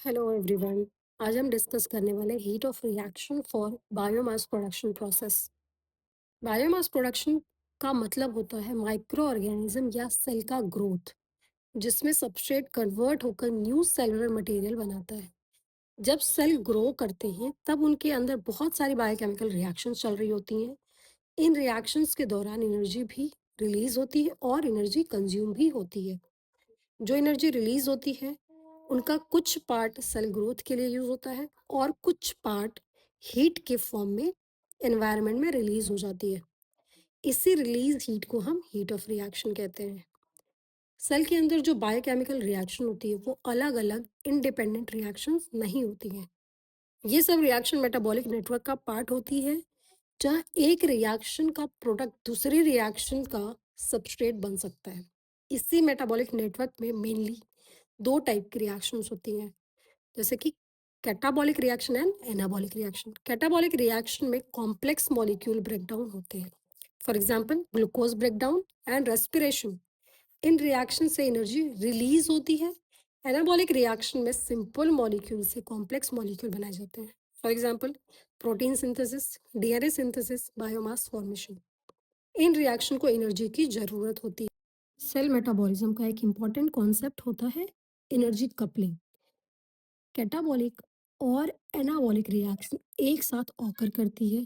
Hello everyone. आज हम discuss करने वाले heat of reaction for biomass production process. Biomass production का मतलब होता है माइक्रो ऑर्गेनिज्म या सेल का ग्रोथ, जिसमें सबस्ट्रेट कन्वर्ट होकर न्यू सेलुलर मटेरियल बनाता है। जब सेल ग्रो करते हैं तब उनके अंदर बहुत सारी बायोकेमिकल रिएक्शंस चल रही होती हैं। इन रिएक्शंस के दौरान एनर्जी भी रिलीज होती है और एनर्जी कंज्यूम भी होती है। जो एनर्जी रिलीज होती है उनका कुछ पार्ट सेल ग्रोथ के लिए यूज होता है और कुछ पार्ट हीट के फॉर्म में एनवायरनमेंट में रिलीज हो जाती है। इसी रिलीज हीट को हम हीट ऑफ रिएक्शन कहते हैं। सेल के अंदर जो बायोकेमिकल रिएक्शन होती है वो अलग अलग इंडिपेंडेंट रिएक्शंस नहीं होती हैं। ये सब रिएक्शन मेटाबॉलिक नेटवर्क का पार्ट होती है, जहाँ एक रिएक्शन का प्रोडक्ट दूसरी रिएक्शन का सबस्ट्रेट बन सकता है। इसी मेटाबॉलिक नेटवर्क में मेनली दो टाइप की रिएक्शंस होती हैं, जैसे कि catabolic reaction and anabolic reaction. Catabolic reaction में कॉम्प्लेक्स मॉलिक्यूल ब्रेकडाउन होते हैं, for example glucose breakdown and respiration. In reaction से एनर्जी रिलीज होती है। एनाबॉलिक रिएक्शन में सिंपल मॉलिक्यूल से कॉम्प्लेक्स मॉलिक्यूल बनाए जाते हैं, for example protein synthesis, DNA synthesis, biomass formation. In reaction को एनर्जी की जरूरत होती है। सेल मेटाबॉलिज्म का एक इम्पॉर्टेंट कॉन्सेप्ट होता है एनर्जी कपलिंग। कैटाबॉलिक और एनाबॉलिक रिएक्शन एक साथ ऑकर करती है।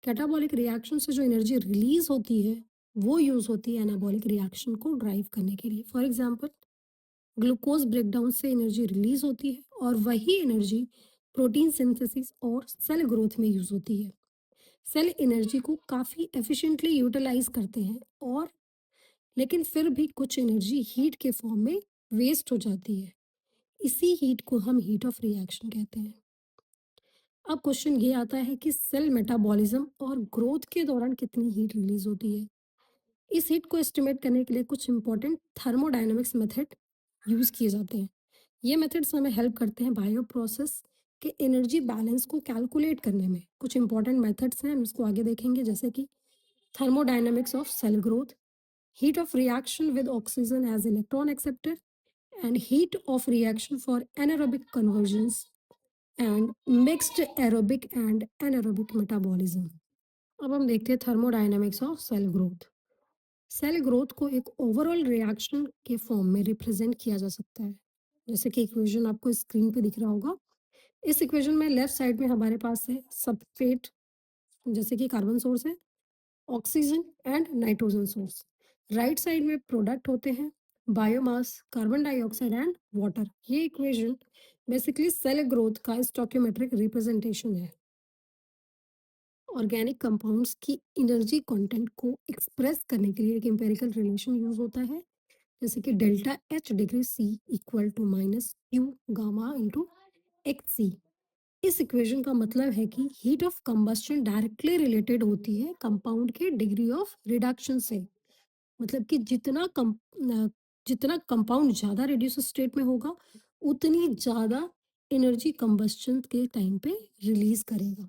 कैटाबॉलिक रिएक्शन से जो एनर्जी रिलीज होती है वो यूज होती है एनाबॉलिक रिएक्शन को ड्राइव करने के लिए। फॉर एग्जांपल ग्लूकोज ब्रेकडाउन से एनर्जी रिलीज होती है और वही एनर्जी प्रोटीन सिंथेसिस और सेल ग्रोथ में यूज होती है। सेल एनर्जी को काफ़ी एफिशिएंटली यूटिलाइज करते हैं, और लेकिन फिर भी कुछ एनर्जी हीट के फॉर्म में वेस्ट हो जाती है। इसी हीट को हम हीट ऑफ रिएक्शन कहते हैं। अब क्वेश्चन ये आता है कि सेल मेटाबॉलिज्म और ग्रोथ के दौरान कितनी हीट रिलीज होती है। इस हीट को एस्टिमेट करने के लिए कुछ इंपॉर्टेंट थर्मोडायनेमिक्स मेथड यूज किए जाते हैं। ये मेथड्स हमें हेल्प करते हैं बायो प्रोसेस के एनर्जी बैलेंस को कैलकुलेट करने में। कुछ इंपॉर्टेंट मेथड्स हैं, हम इसको आगे देखेंगे, जैसे कि thermodynamics of cell growth, heat of reaction with oxygen as electron acceptor, and heat of reaction for anaerobic conversions and mixed aerobic and anaerobic metabolism। अब हम देखते हैं thermodynamics of cell growth. Cell growth को एक overall reaction के form में represent किया जा सकता है, जैसे कि इक्वेशन आपको स्क्रीन पे दिख रहा होगा। इस इक्वेशन में लेफ्ट साइड में हमारे पास है सबस्ट्रेट, जैसे कि कार्बन सोर्स है, oxygen and nitrogen source. Right side में प्रोडक्ट होते हैं biomass, carbon dioxide and water. ये इक्वेशन बेसिकली सेल ग्रोथ का स्टोकियोमेट्रिक रिप्रेजेंटेशन है। ऑर्गेनिक कंपाउंड्स की एनर्जी कंटेंट को एक्सप्रेस करने के लिए एक एम्पेरिकल रिलेशन यूज होता है, जैसे कि delta H degree C equal to minus Q gamma into X C. इस इक्वेशन का मतलब है कि heat of combustion directly related होती है कंपाउंड के डिग्री ऑफ रिडक्शन से। मतलब कि जितना कंपाउंड ज़्यादा रिड्यूस स्टेट में होगा, उतनी ज़्यादा एनर्जी कंबस्शन के टाइम पे रिलीज करेगा।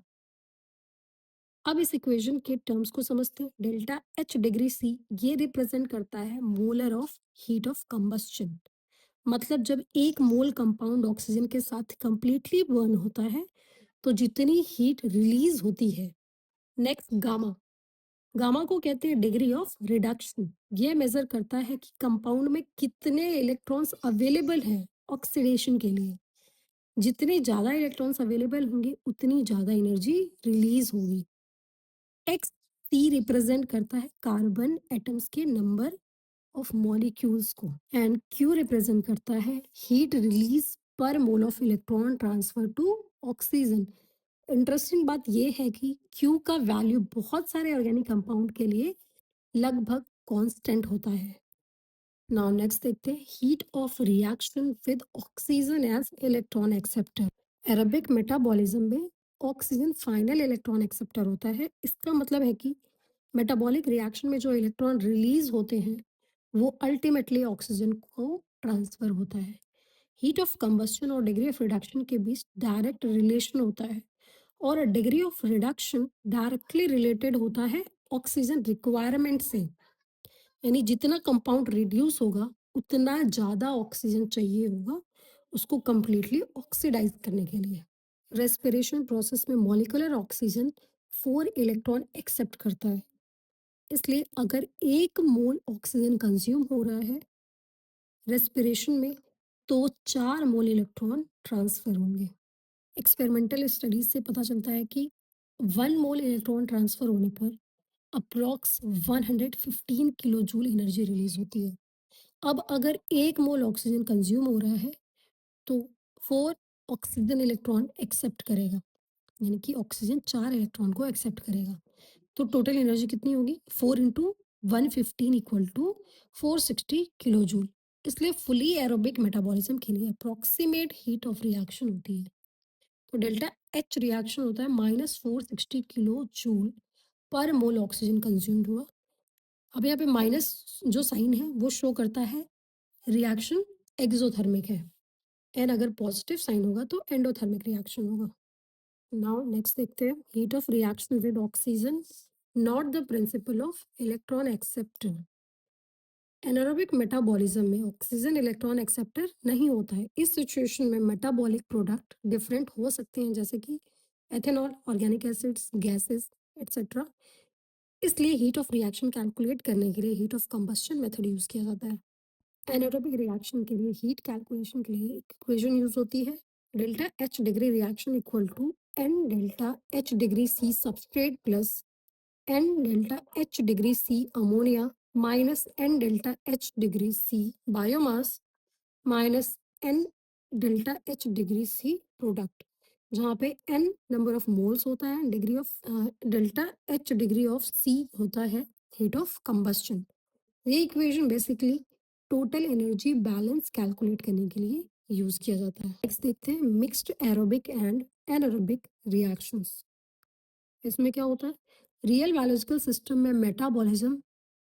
अब इस इक्वेशन के टर्म्स को समझते हैं। डेल्टा एच डिग्री सी ये रिप्रेजेंट करता है molar of heat of combustion. मतलब जब एक मोल कंपाउंड ऑक्सीजन के साथ कंप्लीटली बर्न होता है तो जितनी हीट रिलीज होती है। Next gamma. गामा को कहते हैं डिग्री ऑफ रिडक्शन। ये मेजर करता है कि कंपाउंड में कितने इलेक्ट्रॉन्स अवेलेबल हैं ऑक्सीडेशन के लिए। जितने ज़्यादा इलेक्ट्रॉन्स अवेलेबल होंगे उतनी ज़्यादा एनर्जी रिलीज होगी। एक्स सी रिप्रेजेंट करता है कार्बन एटम्स के नंबर ऑफ मॉलिक्यूल्स को, एंड क्यू रिप्रेजेंट करता है heat release per mole of electron transfer to oxygen. Interesting बात यह है कि क्यू का वैल्यू बहुत सारे ऑर्गेनिक कंपाउंड के लिए लगभग कांस्टेंट होता है। नाउ नेक्स्ट देखते हैं heat of reaction with oxygen as electron acceptor. Aerobic metabolism में ऑक्सीजन फाइनल इलेक्ट्रॉन एक्सेप्टर होता है। इसका मतलब है कि मेटाबॉलिक रिएक्शन में जो इलेक्ट्रॉन रिलीज होते हैं वो अल्टीमेटली ऑक्सीजन को ट्रांसफर होता है। हीट ऑफ कंबस्शन और डिग्री ऑफ रिडक्शन के बीच डायरेक्ट रिलेशन होता है, और degree of reduction directly related होता है ऑक्सीजन रिक्वायरमेंट से। यानी जितना कंपाउंड रिड्यूस होगा उतना ज़्यादा ऑक्सीजन चाहिए होगा, उसको कंप्लीटली ऑक्सीडाइज करने के लिए। रेस्पिरेशन प्रोसेस में मॉलिक्यूलर ऑक्सीजन 4 इलेक्ट्रॉन एक्सेप्ट करता है। इसलिए अगर 1 मोल ऑक्सीजन कंज्यूम हो रहा है रेस्पिरेशन में, तो 4 मोल इलेक्ट्रॉन ट्रांसफर होंगे। एक्सपेरिमेंटल स्टडीज से पता चलता है कि 1 मोल इलेक्ट्रॉन ट्रांसफर होने पर approx 115 kilo joule energy release होती है। अब अगर 1 मोल ऑक्सीजन कंज्यूम हो रहा है तो 4 ऑक्सीजन इलेक्ट्रॉन एक्सेप्ट करेगा, यानी कि ऑक्सीजन 4 इलेक्ट्रॉन को एक्सेप्ट करेगा। तो टोटल एनर्जी कितनी होगी? 4 × 115 इक्वल टू 460 किलो जूल। इसलिए फुली एरोबिक मेटाबॉलिज्म के लिए अप्रॉक्सीमेट हीट ऑफ रिएक्शन होती है। तो डेल्टा एच रिएक्शन होता है -460 किलो जूल पर मोल ऑक्सीजन कंज्यूम्ड हुआ। अब यहाँ पे माइनस जो साइन है वो शो करता है रिएक्शन एक्सोथर्मिक है, एंड अगर पॉजिटिव साइन होगा तो एंडोथर्मिक रिएक्शन होगा। नाउ नेक्स्ट देखते हैं heat of reaction with oxygen, not the principle of electron acceptor. Anaerobic metabolism में ऑक्सीजन इलेक्ट्रॉन एक्सेप्टर नहीं होता है। इस सिचुएशन में मेटाबॉलिक प्रोडक्ट डिफरेंट हो सकते हैं, जैसे कि ethanol, organic acids, gases etcetera. इसलिए हीट ऑफ रिएक्शन कैलकुलेट करने के लिए heat of combustion method use किया जाता है। एनारोबिक रिएक्शन के लिए हीट कैलकुलेशन के लिए एक इक्वेशन यूज होती है, delta H degree reaction equal to N delta H degree C substrate plus N delta H degree C ammonia minus N delta H degree C biomass minus N delta H degree C product, जहाँ पे N number of moles होता है, degree of delta H degree of C होता है heat of combustion. ये equation basically total energy balance calculate करने के लिए यूज किया जाता है। नेक्स्ट देखते हैं mixed aerobic and anaerobic reactions. इसमें क्या होता है? रियल बायोलॉजिकल सिस्टम में मेटाबॉलिज्म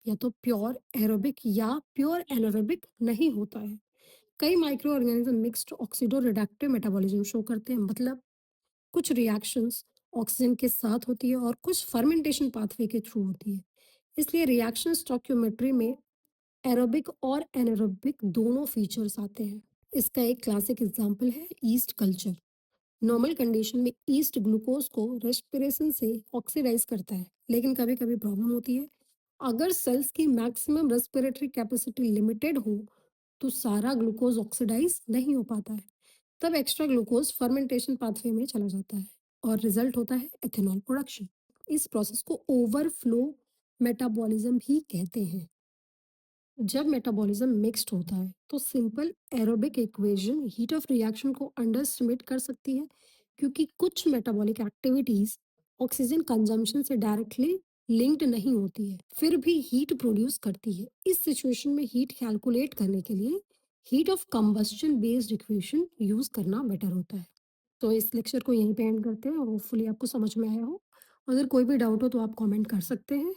या तो प्योर एरोबिक या प्योर एनारोबिक नहीं होता है। कई micro organism mixed oxido reductive metabolism show करते हैं, मतलब कुछ रिएक्शंस ऑक्सीजन के साथ होती है और कुछ फर्मेंटेशन पाथवे के थ्रू होती है। इसलिए रिएक्शन स्टोइकियोमेट्री में एरोबिक और एनारोबिक दोनों फीचर्स आते हैं। इसका एक क्लासिक एग्जांपल है ईस्ट कल्चर। नॉर्मल कंडीशन में ईस्ट ग्लूकोज को रेस्पिरेशन से ऑक्सीडाइज करता है, लेकिन कभी कभी प्रॉब्लम होती है। अगर सेल्स की मैक्सिमम रेस्पिरेटरी कैपेसिटी लिमिटेड हो तो सारा ग्लूकोज ऑक्सीडाइज नहीं हो पाता है। तब एक्स्ट्रा ग्लूकोज फर्मेंटेशन पाथवे में चला जाता है और रिजल्ट होता है एथेनॉल प्रोडक्शन। इस प्रोसेस को ओवरफ्लो मेटाबॉलिज्म भी कहते हैं। जब मेटाबॉलिज्म मिक्स्ड होता है तो simple aerobic equation heat of reaction को अंडर एस्टिमेट कर सकती है, क्योंकि कुछ मेटाबॉलिक एक्टिविटीज ऑक्सीजन कंजम्पशन से डायरेक्टली लिंक्ड नहीं होती है, फिर भी हीट प्रोड्यूस करती है। इस सिचुएशन में हीट कैलकुलेट करने के लिए heat of combustion based equation use करना बेटर होता है। तो इस लेक्चर को यहीं पे एंड करते हैं और होपफुली आपको समझ में आया हो। अगर कोई भी डाउट हो तो आप कमेंट कर सकते हैं।